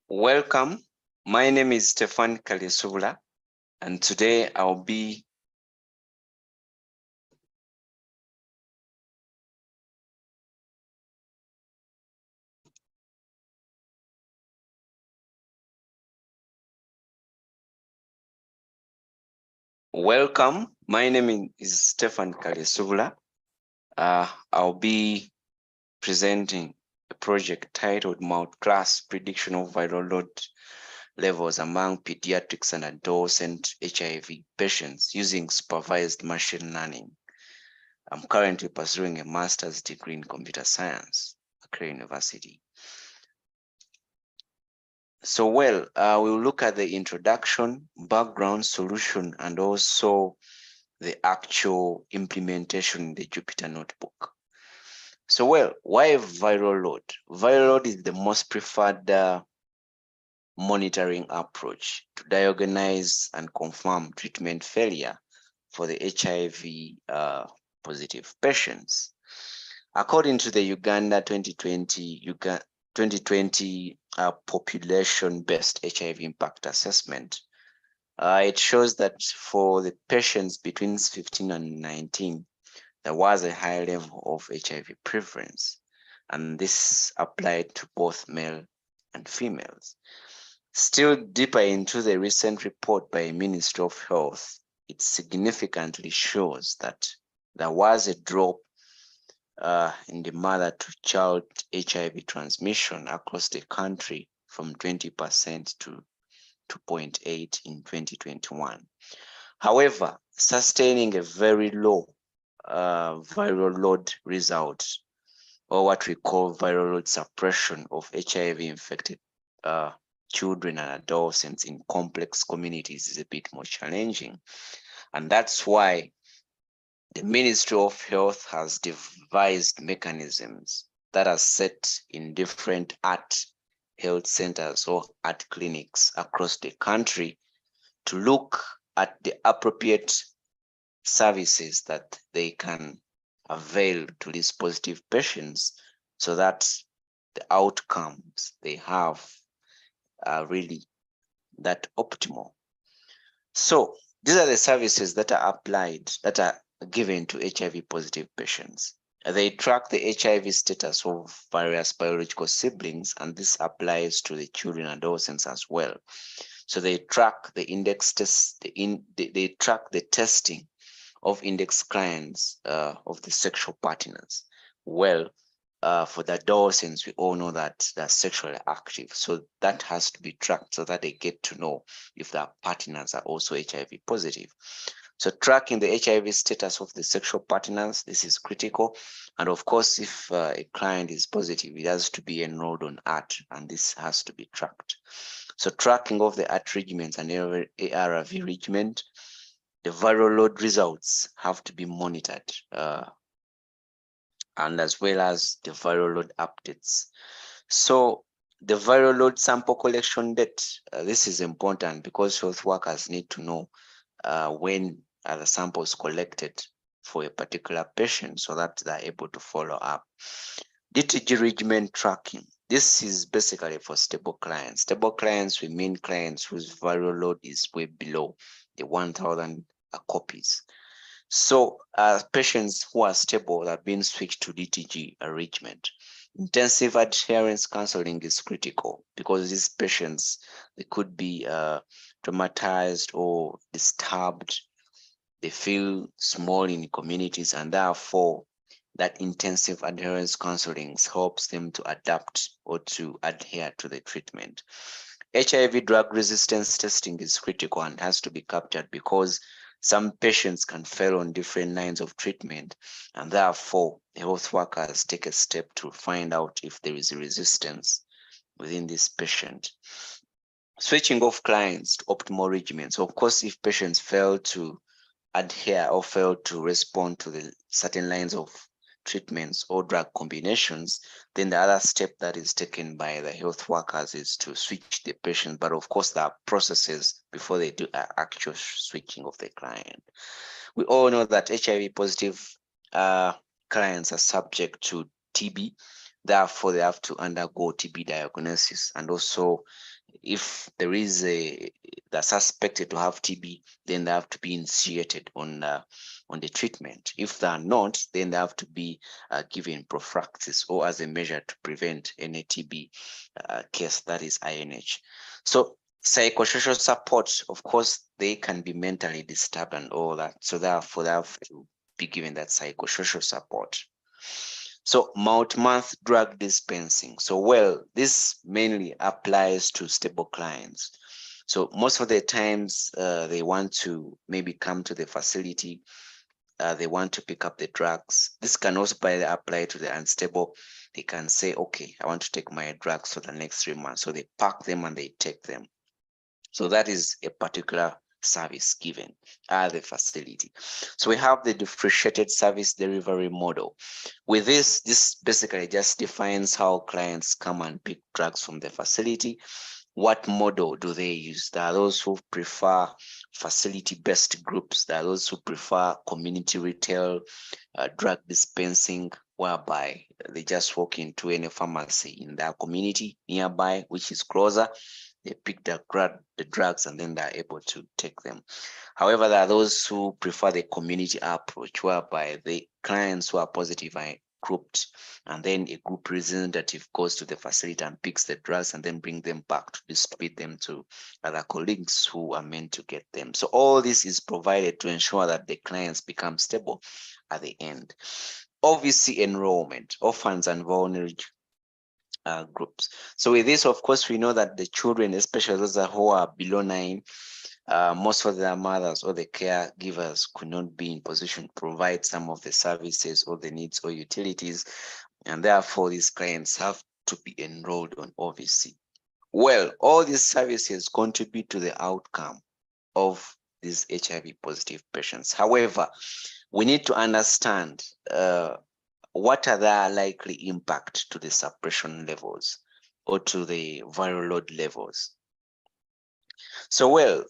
Welcome. My name is Stefan Kalisula, and today I'll be Welcome. My name is Stefan Kalisula. I'll be presenting a project titled Multi-Class Prediction of Viral Load Levels Among Pediatrics and Adolescent HIV Patients using Supervised Machine Learning. I'm currently pursuing a master's degree in computer science at Accra University. So, we'll look at the introduction, background, solution, and also the actual implementation in the Jupyter Notebook. So, why viral load? Viral load is the most preferred monitoring approach to diagnose and confirm treatment failure for the HIV positive patients. According to the Uganda 2020 population-based HIV impact assessment, it shows that for the patients between 15 and 19, there was a high level of HIV prevalence, and this applied to both male and females. Still deeper into the recent report by Ministry of Health, it significantly shows that there was a drop in the mother-to-child HIV transmission across the country from 20% to 2.8 in 2021. However, sustaining a very low viral load result, or what we call viral load suppression of HIV-infected children and adolescents in complex communities is a bit more challenging. And that's why the Ministry of Health has devised mechanisms that are set in different health centers or clinics across the country to look at the appropriate services that they can avail to these positive patients so that the outcomes they have are really that optimal. So these are the services that are applied, that are given to HIV positive patients. They track the HIV status of various biological siblings, and this applies to the children and adolescents as well. So they track the index test, they track the testing of index clients of the sexual partners. For the adolescents, we all know that they're sexually active. So that has to be tracked so that they get to know if their partners are also HIV positive. So tracking the HIV status of the sexual partners, this is critical. And of course, if a client is positive, it has to be enrolled on ART, and this has to be tracked. So tracking of the ART regimens and ARV regimen, the viral load results have to be monitored, and as well as the viral load updates. So the viral load sample collection date, this is important because health workers need to know when are the samples collected for a particular patient so that they're able to follow up. DTG regimen tracking. This is basically for stable clients. Stable clients, we mean clients whose viral load is way below the 1,000 copies. So patients who are stable have been switched to DTG arrangement. Intensive adherence counseling is critical because these patients, they could be traumatized or disturbed. They feel small in communities, and therefore that intensive adherence counseling helps them to adapt or to adhere to the treatment. HIV drug resistance testing is critical and has to be captured because some patients can fail on different lines of treatment, and therefore health workers take a step to find out if there is a resistance within this patient. Switching off clients to optimal regimens. So of course, if patients fail to adhere or fail to respond to the certain lines of treatments or drug combinations, then the other step that is taken by the health workers is to switch the patient. But of course, there are processes before they do actual switching of the client. We all know that HIV positive clients are subject to TB, Therefore, they have to undergo TB diagnosis, and also if there is the suspected to have TB, then they have to be initiated on the treatment. If they are not, then they have to be given prophylaxis or as a measure to prevent any TB case, that is INH. So psychosocial support, of course, they can be mentally disturbed and all that. So therefore, they have to be given that psychosocial support. So multi-month drug dispensing. So well, this mainly applies to stable clients. So most of the times they want to maybe come to the facility, they want to pick up the drugs. This can also apply to the unstable. They can say, okay, I want to take my drugs for the next 3 months. So they pack them and they take them. So that is a particular service given at the facility. So we have the differentiated service delivery model. With this basically just defines how clients come and pick drugs from the facility. What model do they use? There are those who prefer facility-based groups. There are those who prefer community retail, drug dispensing, whereby they just walk into any pharmacy in their community nearby, which is closer. They pick the drugs and then they're able to take them. However, there are those who prefer the community approach, whereby the clients who are positive are grouped, and then a group representative goes to the facility and picks the drugs and then bring them back to distribute them to other colleagues who are meant to get them. So all this is provided to ensure that the clients become stable at the end. OVC enrollment, orphans and vulnerable groups. So with this, of course, we know that the children, especially those who are below 9, most of their mothers or the caregivers could not be in position to provide some of the services or the needs or utilities, and therefore these clients have to be enrolled on OVC. Well, all these services contribute to the outcome of these HIV positive patients. However, we need to understand what are their likely impact to the suppression levels or to the viral load levels. So well,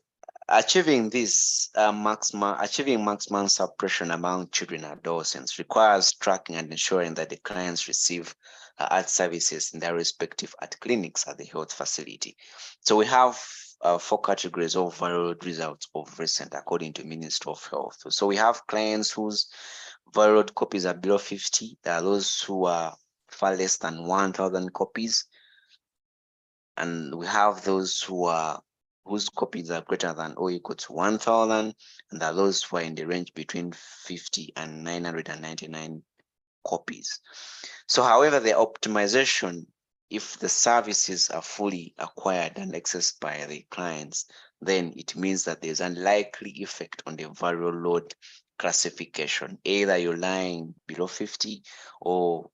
achieving this maximum suppression among children and adolescents requires tracking and ensuring that the clients receive art services in their respective art clinics at the health facility. So we have 4 categories of viral load results of recent according to Ministry of Health. So we have clients whose viral load copies are below 50. There are those who are far less than 1,000 copies. And we have those whose copies are greater than or equal to 1,000, and there are those who are in the range between 50 and 999 copies. So however, the optimization, if the services are fully acquired and accessed by the clients, then it means that there's an unlikely effect on the viral load classification. Either you're lying below 50 or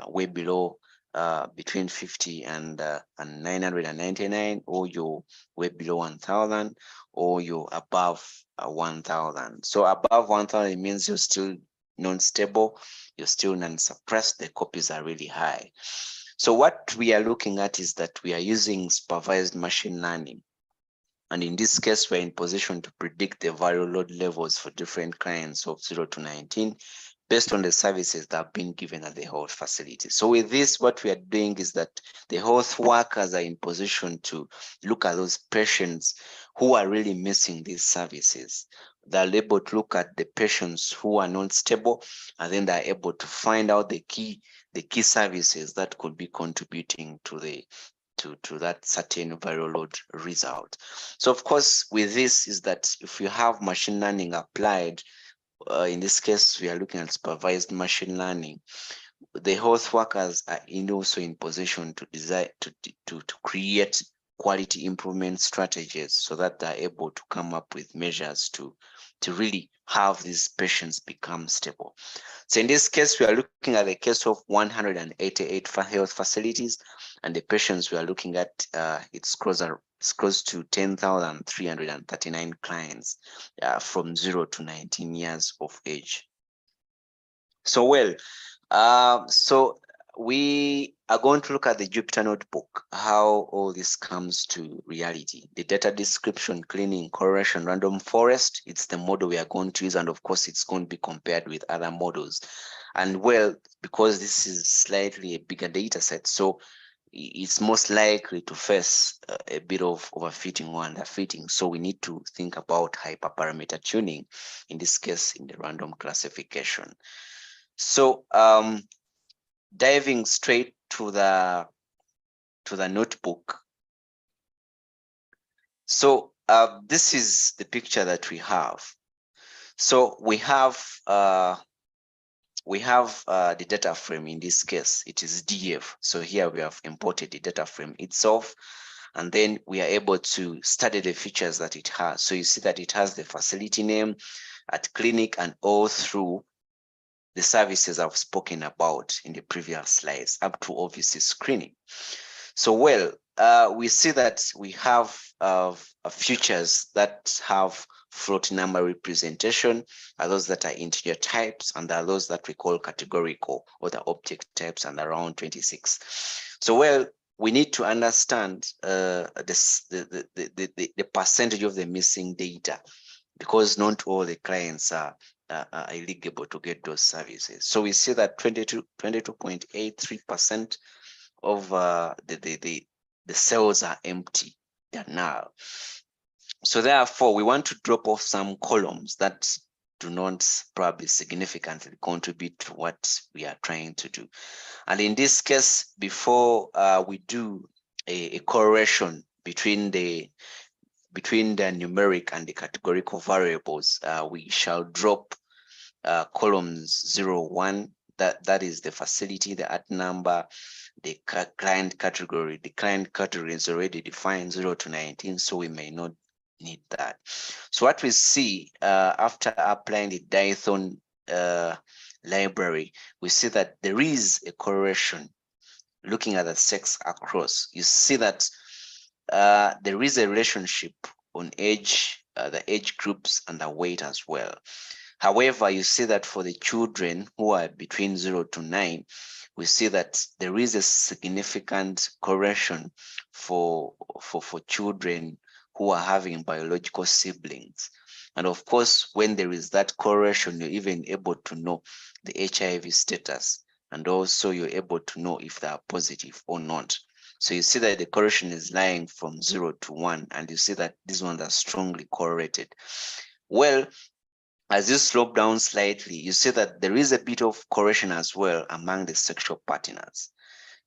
way below between 50 and 999, or you're way below 1,000, or you're above 1,000. So above 1,000 means you're still non-stable, you're still non-suppressed, the copies are really high. So what we are looking at is that we are using supervised machine learning. And in this case, we're in position to predict the viral load levels for different clients of 0 to 19 based on the services that have been given at the health facility. So with this, what we are doing is that the health workers are in position to look at those patients who are really missing these services. They're able to look at the patients who are not stable, and then they're able to find out the key services that could be contributing to that certain viral load result. So of course, with this is that if you have machine learning applied, in this case, we are looking at supervised machine learning, the health workers are also in position to design to create quality improvement strategies so that they're able to come up with measures to really have these patients become stable. So in this case, we are looking at the case of 188 health facilities, and the patients we are looking at, it's close to 10,339 clients from 0 to 19 years of age. So well, so we are going to look at the Jupyter Notebook, how all this comes to reality. The data description, cleaning, correlation, random forest, it's the model we are going to use, and of course it's going to be compared with other models. And well, because this is slightly a bigger data set, so it's most likely to face a bit of overfitting or underfitting. So we need to think about hyperparameter tuning, in this case, in the random classification. So diving straight to the notebook. So this is the picture that we have. So we have the data frame. In this case, it is DF. So here we have imported the data frame itself, and then we are able to study the features that it has. So you see that it has the facility name at clinic and all through the services I've spoken about in the previous slides, up to obviously screening. So well, we see that we have features that have float number representation, are those that are integer types, and are those that we call categorical, or the object types, and around 26. So well, we need to understand the percentage of the missing data, because not all the clients are eligible to get those services. So we see that 22.83% of the cells are empty. They're null. So therefore, we want to drop off some columns that do not probably significantly contribute to what we are trying to do. And in this case, before we do a correlation between the numeric and the categorical variables, we shall drop columns 0, 1. That is the facility, the at number, the client category. The client category is already defined 0 to 19, so we may not need that. So what we see after applying the Python library, we see that there is a correlation. Looking at the sex across, you see that there is a relationship on age, the age groups, and the weight as well. However, you see that for the children who are between 0 to 9, we see that there is a significant correlation for children who are having biological siblings. And of course, when there is that correlation, you're even able to know the HIV status, and also you're able to know if they are positive or not. So you see that the correlation is lying from 0 to 1, and you see that these ones are strongly correlated. Well, as you slope down slightly, you see that there is a bit of correlation as well among the sexual partners.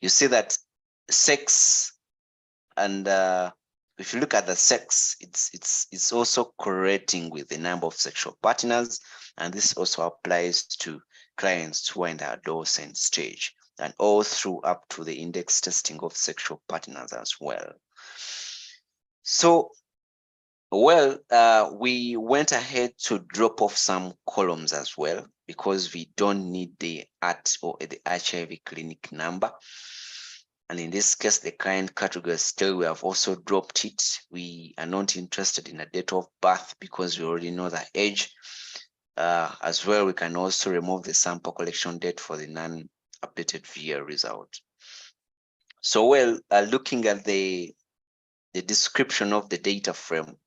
You see that sex, and if you look at the sex, it's also correlating with the number of sexual partners, and this also applies to clients who are in the adolescent stage, and all through up to the index testing of sexual partners as well. So well, we went ahead to drop off some columns as well, because we don't need the at or the HIV clinic number. And in this case, the client category still, we have also dropped it. We are not interested in a date of birth because we already know the age. As well, we can also remove the sample collection date for the non-updated VL result. So well, looking at the description of the data frame,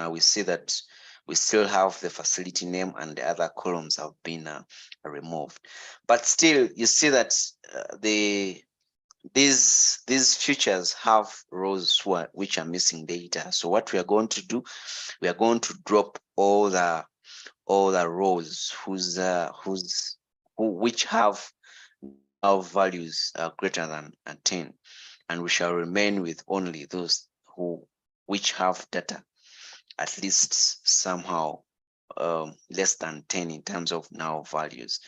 we see that we still have the facility name and the other columns have been removed. But still, you see that these features have rows which are missing data. So what we are going to do, we are going to drop all the rows which have values greater than 10, and we shall remain with only those which have data at least somehow less than 10 in terms of null values.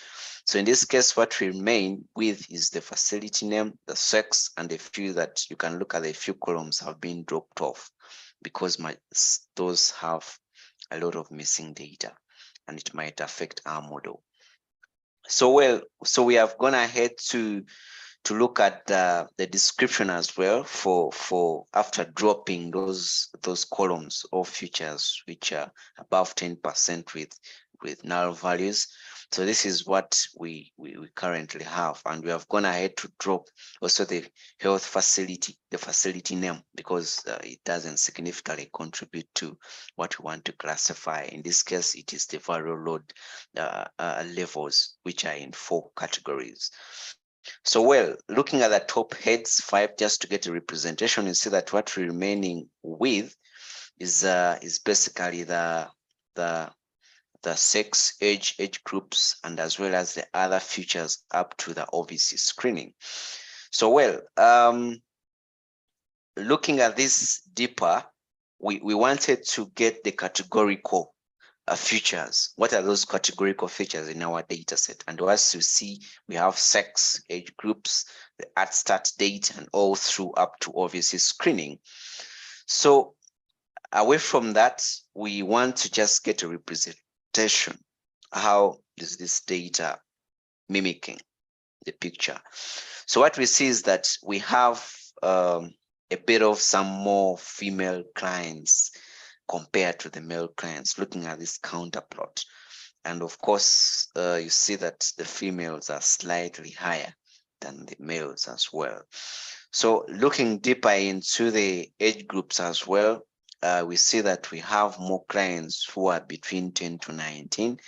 So in this case, what we remain with is the facility name, the sex, and a few that you can look at. A few columns have been dropped off because those have a lot of missing data, and it might affect our model. So well, so we have gone ahead to look at the description as well for after dropping those columns of features which are above 10% with null values. So this is what we currently have, and we have gone ahead to drop also the health facility, the facility name, because it doesn't significantly contribute to what we want to classify. In this case, it is the viral load levels, which are in 4 categories. So, well, looking at the top heads 5, just to get a representation, you see that what we're remaining with is basically the sex, age groups, and as well as the other features up to the OVC screening. So, well, looking at this deeper, we wanted to get the categorical features. What are those categorical features in our data set? And as you see, we have sex, age groups, the at start date, and all through up to OVC screening. So away from that, we want to just get a representation. How is this data mimicking the picture? So what we see is that we have a bit of some more female clients compared to the male clients, looking at this counter plot. And of course, you see that the females are slightly higher than the males as well. So looking deeper into the age groups as well, we see that we have more clients who are between 10 to 19.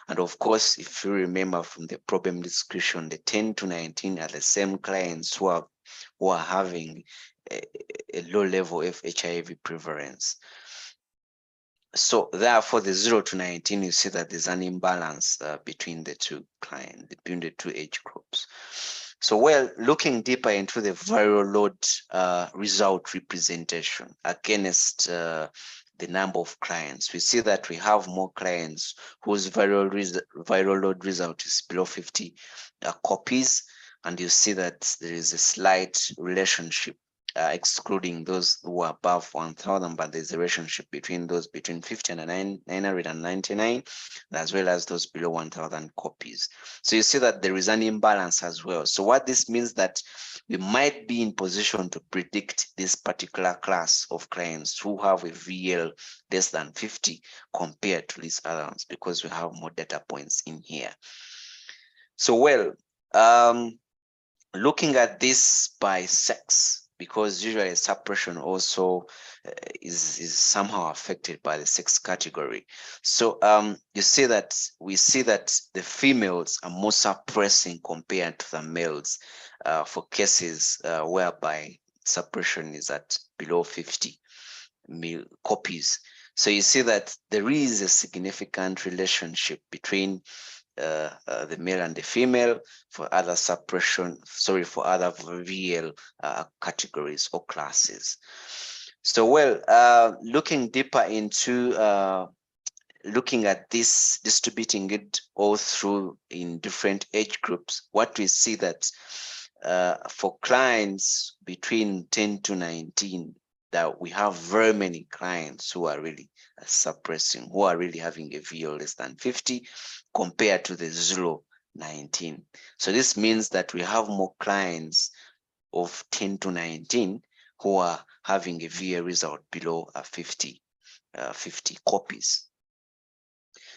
And of course, if you remember from the problem description, the 10 to 19 are the same clients who are having a low level of HIV prevalence. So therefore, the 0 to 19, you see that there's an imbalance between the two clients, between the two age groups. So, well, looking deeper into the viral load result representation against the number of clients, we see that we have more clients whose viral load result is below 50 copies, and you see that there is a slight relationship excluding those who are above 1,000, but there's a relationship between those between 50 and 999, as well as those below 1,000 copies. So you see that there is an imbalance as well. So what this means that we might be in position to predict this particular class of clients who have a VL less than 50 compared to these other ones, because we have more data points in here. So, well, looking at this by sex, because usually suppression also is somehow affected by the sex category. So you see that we see that the females are more suppressing compared to the males for cases whereby suppression is at below 50 copies. So you see that there is a significant relationship between the male and the female for other for other VL categories or classes. So, well, looking deeper into looking at this, distributing it all through in different age groups, what we see that for clients between 10 to 19, that we have very many clients who are really suppressing, who are really having a VL less than 50 compared to the 0-19. So this means that we have more clients of 10 to 19 who are having a VL result below 50 copies.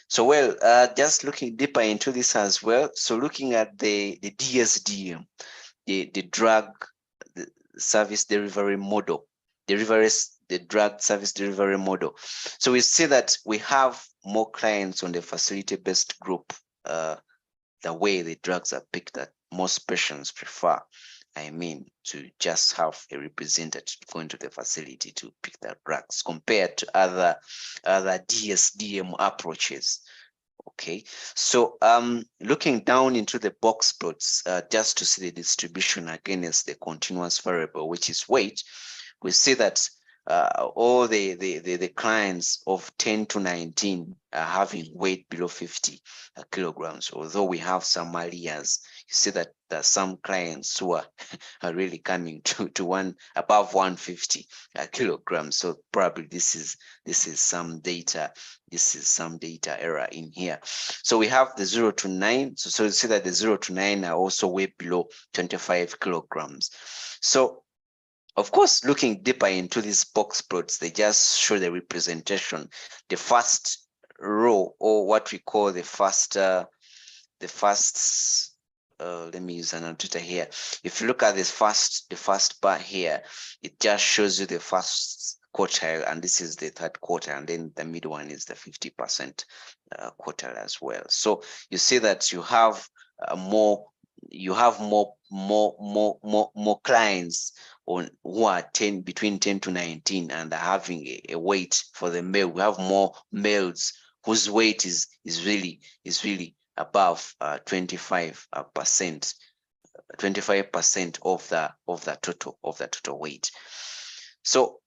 So, well, just looking deeper into this as well. So looking at the DSDM, the drug service delivery model, the drug service delivery model. So we see that we have more clients on the facility-based group, the way the drugs are picked, that most patients prefer, to just have a representative going to the facility to pick their drugs compared to other DSDM approaches. Okay, so looking down into the box plots, just to see the distribution against the continuous variable, which is weight, we see that all the clients of 10 to 19 are having weight below 50 kilograms, although we have some areas. You see that there are some clients who are really coming to one above 150 kilograms. So probably this is some data. This is some data error in here. So we have the 0 to 9. So you see that the 0 to 9 are also way below 25 kilograms. So of course, looking deeper into these box plots, they just show the representation. The first row, or what we call the first first, let me use an annotator here. If you look at this the first bar here, it just shows you the first quartile, and this is the third quartile, and then the middle one is the 50% quartile as well. So you see that you have more clients on who are between 10 to 19 and are having a weight for the male. We have more males whose weight is really above 25% of the total weight. So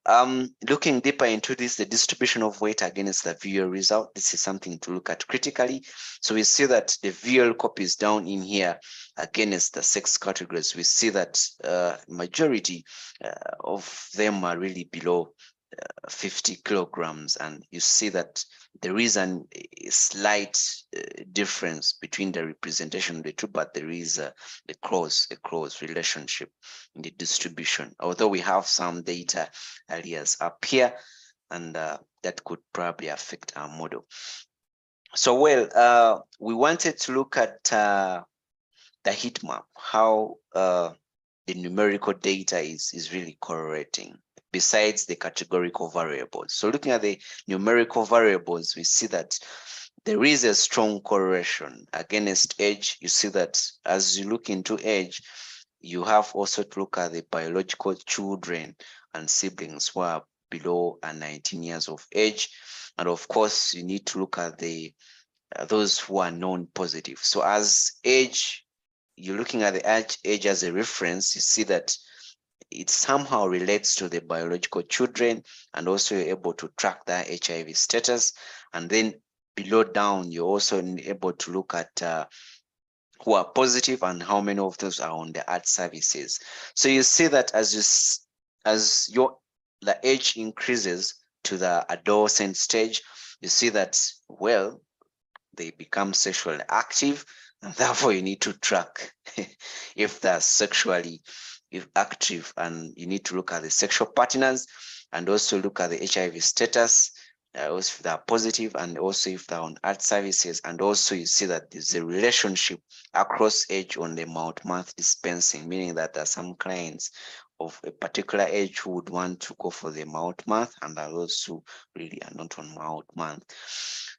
looking deeper into this, the distribution of weight against the VL result, this is something to look at critically. So we see that the VL copies down in here against the sex categories, we see that majority of them are really below 50 kilograms, and you see that there is a slight difference between the representation of the two, but there is a close relationship in the distribution, although we have some data areas up here, and that could probably affect our model. So we wanted to look at the heat map, how the numerical data is really correlating besides the categorical variables. So looking at the numerical variables, we see that there is a strong correlation against age. You see that as you look into age, you have also to look at the biological children and siblings who are below 19 years of age. And of course, you need to look at the those who are non-positive. So as age, you're looking at the age as a reference, you see that it somehow relates to the biological children, and also you're able to track their HIV status. And then below down, you're also able to look at who are positive and how many of those are on the art services. So you see that as the age increases to the adolescent stage, you see that, well, they become sexually active, and therefore you need to track if they're sexually active, and you need to look at the sexual partners and also look at the HIV status, also if they're positive, and also if they're on art services. And also you see that there's a relationship across age on the month dispensing, meaning that there are some clients of a particular age who would want to go for the month, and are also really are not on month.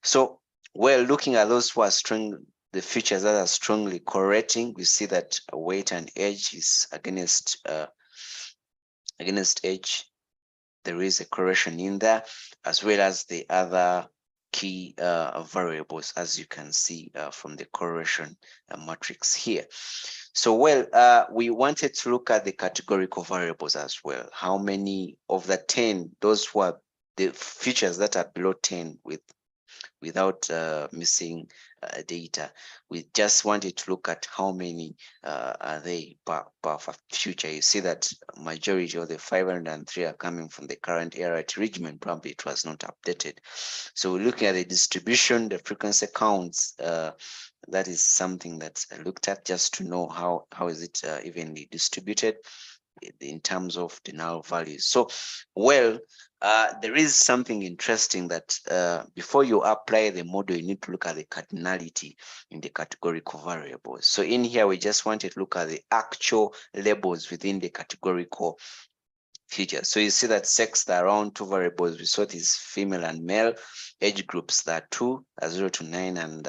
So we're looking at those who are strong, the features that are strongly correlating. We see that weight and age is against age. There is a correlation in there, as well as the other key variables, as you can see from the correlation matrix here. So we wanted to look at the categorical variables as well. How many of the 10, those who are the features that are below 10 without missing data, we just wanted to look at how many are they per future. You see that majority of the 503 are coming from the current ART regimen. Probably it was not updated. So we're looking at the distribution, the frequency counts. That is something that's looked at just to know how is it evenly distributed in terms of the null values. So there is something interesting that before you apply the model, you need to look at the cardinality in the categorical variables. So in here, we just wanted to look at the actual labels within the categorical features. So you see that sex, there are around 2 variables. We saw this female and male. Age groups, that 2, 0 to 9 and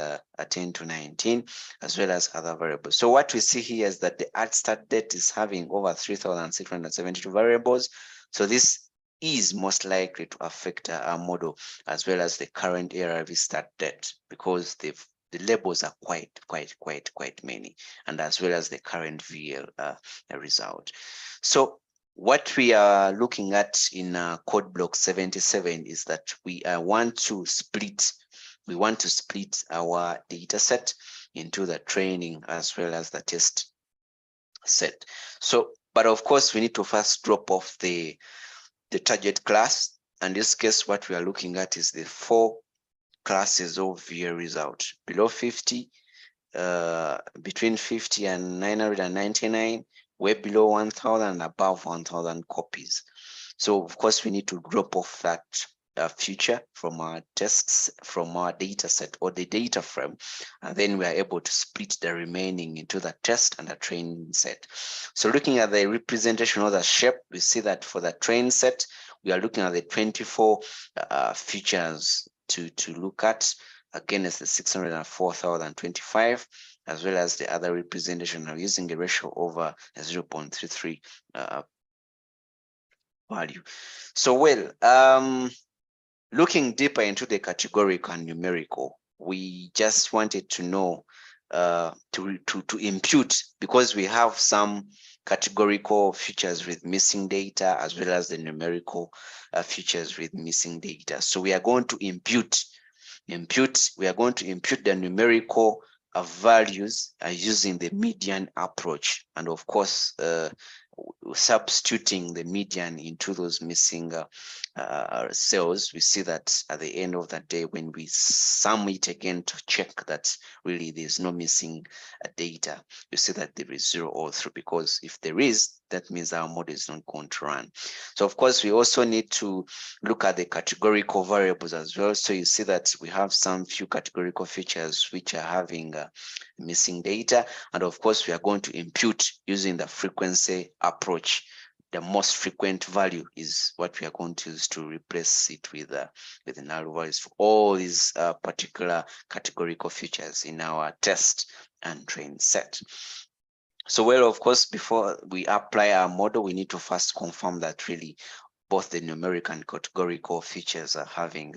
10 to 19, as well as other variables. So what we see here is that the art start date is having over 3,672 variables. So this is most likely to affect our model, as well as the current ARV start date, because the labels are quite many, and as well as the current VL result. So what we are looking at in code block 77 is that we want to split our data set into the training as well as the test set. So, but of course, we need to first drop off the target class. In this case, what we are looking at is the 4 classes of VL result: below 50, between 50 and 999, way below 1,000, and above 1,000 copies. So of course we need to drop off that feature from our tests, from our data set or the data frame, and then we are able to split the remaining into the test and the training set. So looking at the representation of the shape, we see that for the train set, we are looking at the 24 features to look at. Again, it's the 604,025, as well as the other representation of using a ratio over a 0.33 value. So, well, looking deeper into the categorical and numerical, we just wanted to know to impute, because we have some categorical features with missing data as well as the numerical features with missing data. So we are going to impute the numerical values using the median approach, and of course substituting the median into those missing cells. We see that at the end of the day, when we sum it again to check that really there's no missing data, you see that there is 0 or 3, because if there is, that means our model is not going to run. So of course, we also need to look at the categorical variables as well. So you see that we have some few categorical features which are having missing data. And of course, we are going to impute using the frequency approach. The most frequent value is what we are going to use to replace it with the null values for all these particular categorical features in our test and train set. So, well, of course, before we apply our model, we need to first confirm that really both the numeric and categorical features are having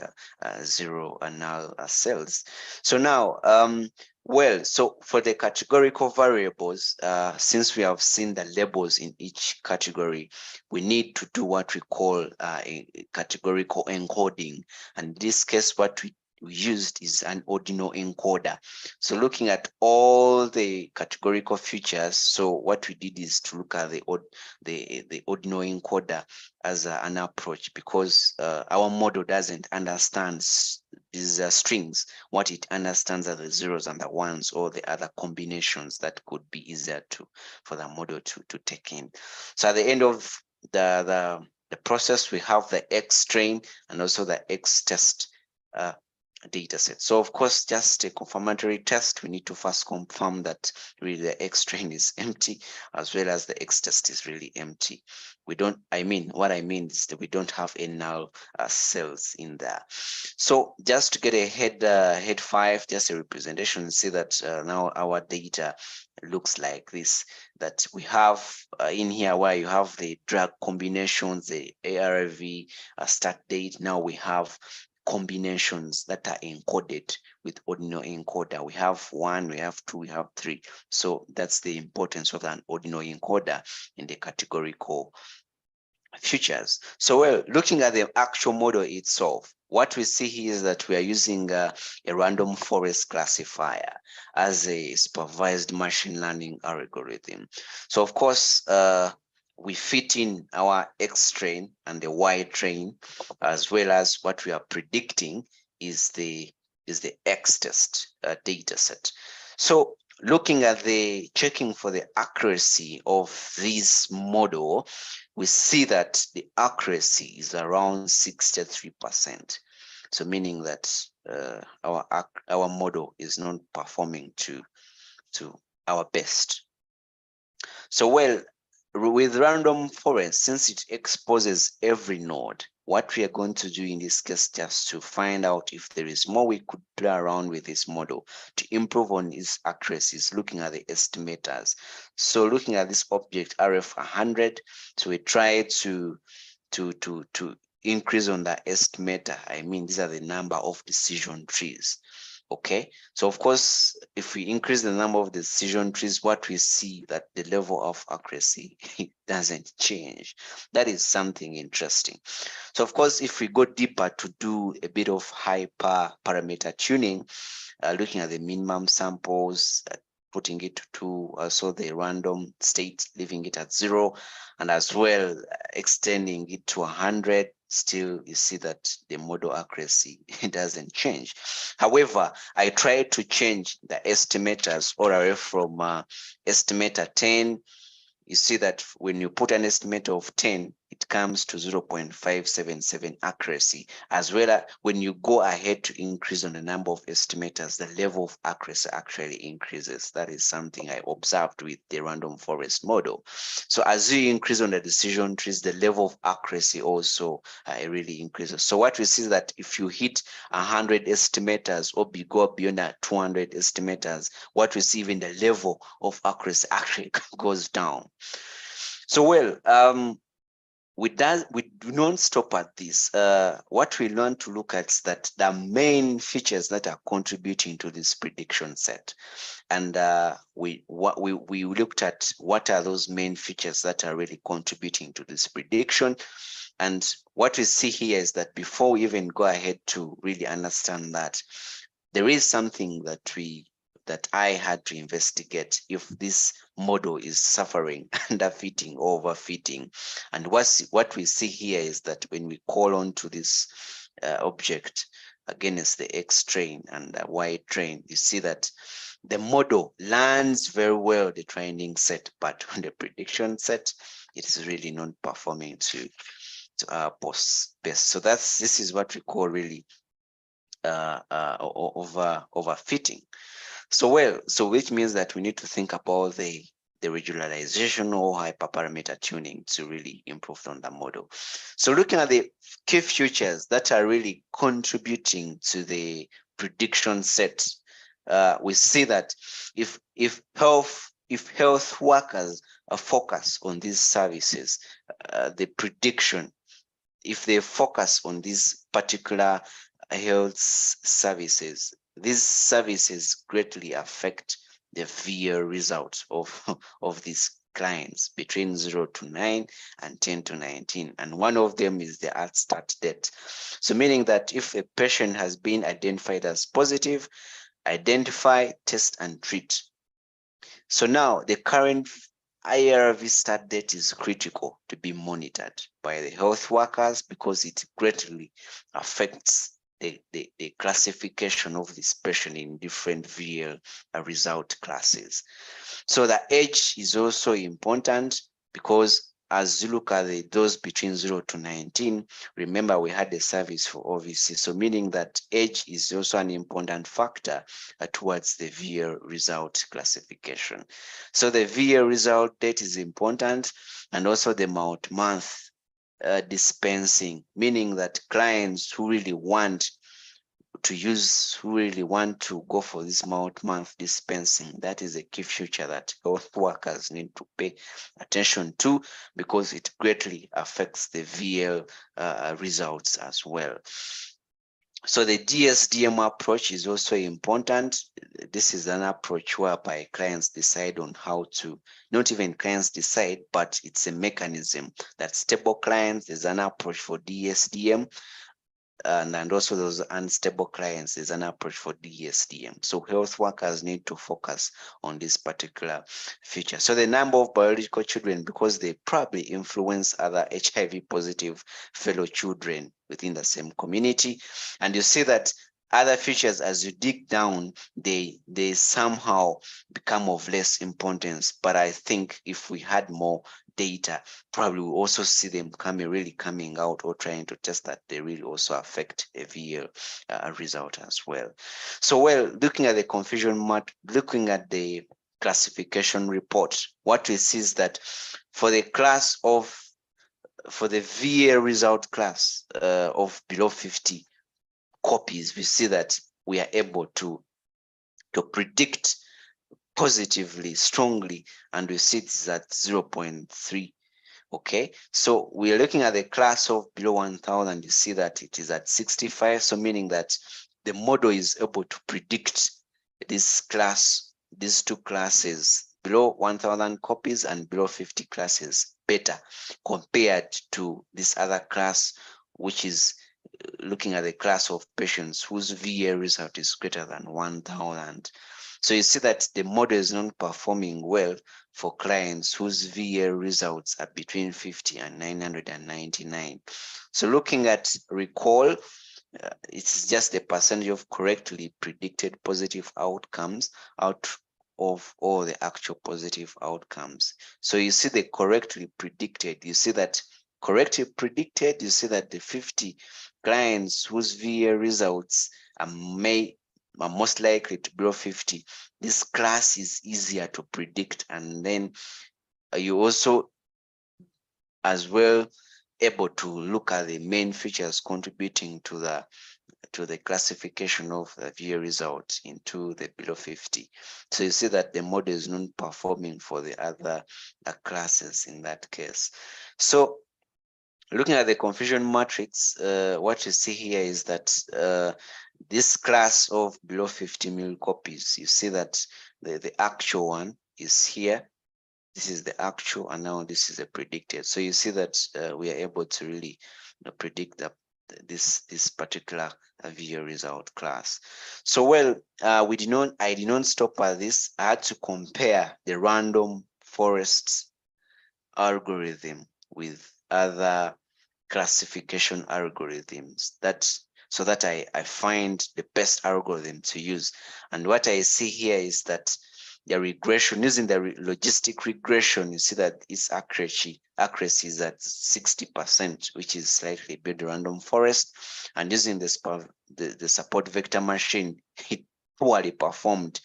0 and null cells. So now, well, so for the categorical variables, since we have seen the labels in each category, we need to do what we call a categorical encoding. And in this case, what we used is an ordinal encoder. So looking at all the categorical features, so what we did is to look at the ordinal encoder as an approach, because our model doesn't understand these strings. What it understands are the zeros and the ones, or the other combinations that could be easier for the model to take in. So at the end of the process, we have the X train and also the X test data set. So of course, just a confirmatory test, we need to first confirm that really the X train is empty, as well as the X test is really empty. What I mean is that we don't have any null cells in there. So just to get a head 5, just a representation, see that now our data looks like this, that we have in here where you have the drug combinations, the ARV start date. Now we have combinations that are encoded with ordinal encoder. We have 1, we have 2, we have 3. So that's the importance of an ordinal encoder in the categorical features. So, well, looking at the actual model itself, what we see here is that we are using a random forest classifier as a supervised machine learning algorithm. So, of course, we fit in our X train and the Y train, as well as what we are predicting is the X test data set. So looking at the checking for the accuracy of this model, we see that the accuracy is around 63%. So meaning that our model is not performing to our best. So, well, with random forest, since it exposes every node, what we are going to do in this case, just to find out if there is more we could play around with this model to improve on its accuracy, is looking at the estimators. So looking at this object RF 100, so we try to increase on the estimator. I mean, these are the number of decision trees. Okay, so of course, if we increase the number of decision trees, what we see that the level of accuracy doesn't change. That is something interesting. So of course, if we go deeper to do a bit of hyper parameter tuning, looking at the minimum samples, putting it to also the random state, leaving it at 0, and as well extending it to 100, still you see that the model accuracy doesn't change. However, I try to change the estimators all the way from estimator 10. You see that when you put an estimator of 10, it comes to 0.577 accuracy. As well as when you go ahead to increase on the number of estimators, the level of accuracy actually increases. That is something I observed with the random forest model. So as you increase on the decision trees, the level of accuracy also really increases. So what we see is that if you hit 100 estimators or go beyond 200 estimators, what we see even the level of accuracy actually goes down. So well, we do not stop at this. What we learn to look at is that the main features that are contributing to this prediction set, and we looked at what are those main features that are really contributing to this prediction. And what we see here is that before we even go ahead to really understand that, there is something that I had to investigate if this model is suffering underfitting or overfitting. And what we see here is that when we call on to this object against the X train and the Y train, you see that the model learns very well the training set, but on the prediction set, it's really not performing to our post best. So this is what we call really overfitting. So which means that we need to think about the regularization or hyperparameter tuning to really improve on the model. So looking at the key features that are really contributing to the prediction set, we see that if health workers focus on these services, the prediction, if they focus on these particular health services, these services greatly affect the VL results of these clients between 0 to 9 and 10 to 19. And one of them is the at start date. So meaning that if a patient has been identified as positive, identify, test, and treat. So now the current IRV start date is critical to be monitored by the health workers because it greatly affects the classification of this patient in different VL result classes. So the age is also important because as you look at those between 0 to 19, remember we had a service for OVC. So meaning that age is also an important factor towards the VL result classification. So the VL result date is important, and also the month dispensing, meaning that clients who really want to go for this month dispensing, that is a key feature that health workers need to pay attention to because it greatly affects the VL results as well. So the DSDM approach is also important. This is an approach whereby clients decide on how to, not even clients decide, but it's a mechanism that stable clients, there's an approach for DSDM, and also those unstable clients is an approach for DSDM. So health workers need to focus on this particular feature. So the number of biological children, because they probably influence other HIV positive fellow children within the same community. And you see that other features, as you dig down, they somehow become of less importance. But I think if we had more data, probably we'll also see them really coming out or trying to test that they really also affect a VL result as well. So looking at the confusion map, looking at the classification report, what we see is that for the VL result class of below 50 copies, we see that we are able to predict positively, strongly, and we see it's at 0.3. Okay, so we are looking at the class of below 1000. You see that it is at 65. So meaning that the model is able to predict this class, these two classes, below 1000 copies and below 50 classes better compared to this other class, which is looking at the class of patients whose VL result is greater than 1000. So you see that the model is not performing well for clients whose VL results are between 50 and 999. So looking at recall, it's just the percentage of correctly predicted positive outcomes out of all the actual positive outcomes. So you see the correctly predicted, you see that correctly predicted. You see that the 50 clients whose VL results are most likely to below 50, this class is easier to predict. And then you also as well able to look at the main features contributing to the classification of the VL result into the below 50. So you see that the model is not performing for the other classes in that case. So looking at the confusion matrix, what you see here is that this class of below 50 mil copies, you see that the actual one is here. This is the actual, and now this is the predicted. So you see that we are able to really predict this particular VL result class. So well, I did not stop at this. I had to compare the random forest algorithm with other classification algorithms so that I find the best algorithm to use. And what I see here is that the regression, using the logistic regression, you see that its accuracy is at 60%, which is slightly below the random forest. And using the support vector machine, it poorly performed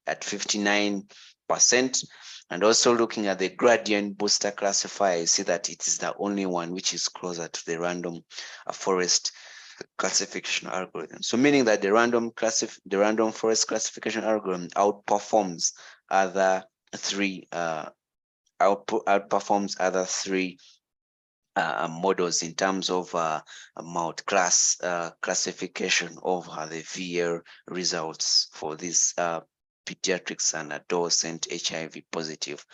at 59%. And also looking at the gradient booster classifier, you see that it is the only one which is closer to the random forest classification algorithm. So meaning that the random forest classification algorithm outperforms other three models in terms of multi-class classification of the VL results for these pediatrics and adolescent HIV positive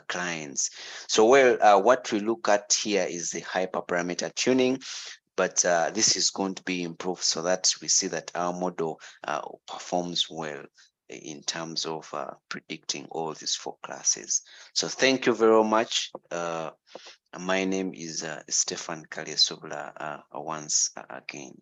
clients. So well, what we look at here is the hyperparameter tuning, but this is going to be improved so that we see that our model performs well in terms of predicting all these 4 classes. So thank you very much. My name is Stefan Kaliasubla once again.